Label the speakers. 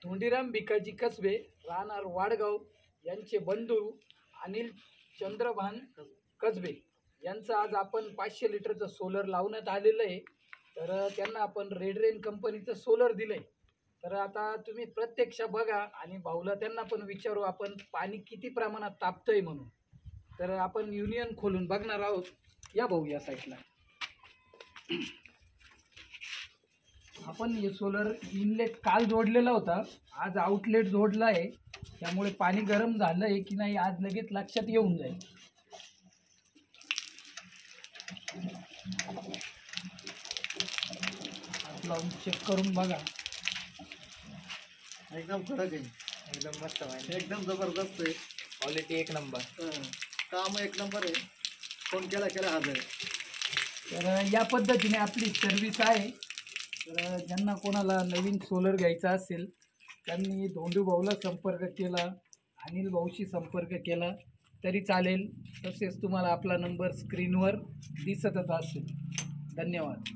Speaker 1: धोंडीराम भिकाजी कसबे राहणार वाडगाव यांचे बंधू अनिल चंद्रभान कसबे यांचं आज आपण 500 लिटरचं सोलर लावण्यात आलेलं आहे। तर त्यांना आपण रेड रेन कंपनीचं सोलर दिलंय। तर आता तुम्ही प्रत्यक्ष बघा आणि भाऊला त्यांना पण विचारू आपण पाणी किती प्रमाणात तापतंय म्हणून। तर आपण युनियन खोलून बघणार आहोत। या भाऊ या साईडला। आपण हे सोलर इनलेट काल जोडलेला होता, आज आउटलेट जोडला आहे, त्यामुळे पाणी गरम झालं आहे की नाही आज लगेच लक्षात येऊन जाईल। हात लावून चेक करून बघा।
Speaker 2: एकदम कडक आहे,
Speaker 3: एकदम मस्त आहे,
Speaker 2: एकदम जबरदस्त आहे,
Speaker 3: क्वालिटी एक नंबर,
Speaker 2: काम एक नंबर आहे, फोन केला हजर।
Speaker 1: तर या पद्धतीने आपली सर्व्हिस आहे। तर ज्यांना कोणाला नवीन सोलर घ्यायचा असेल त्यांनी धोंडू भाऊला संपर्क केला, अनिल भाऊशी संपर्क केला तरी चालेल। तसेच तुम्हाला आपला नंबर स्क्रीनवर दिसतच असेल। धन्यवाद।